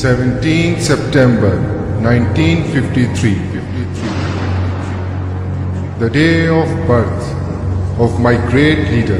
17th September 1953, the day of birth of my great leader,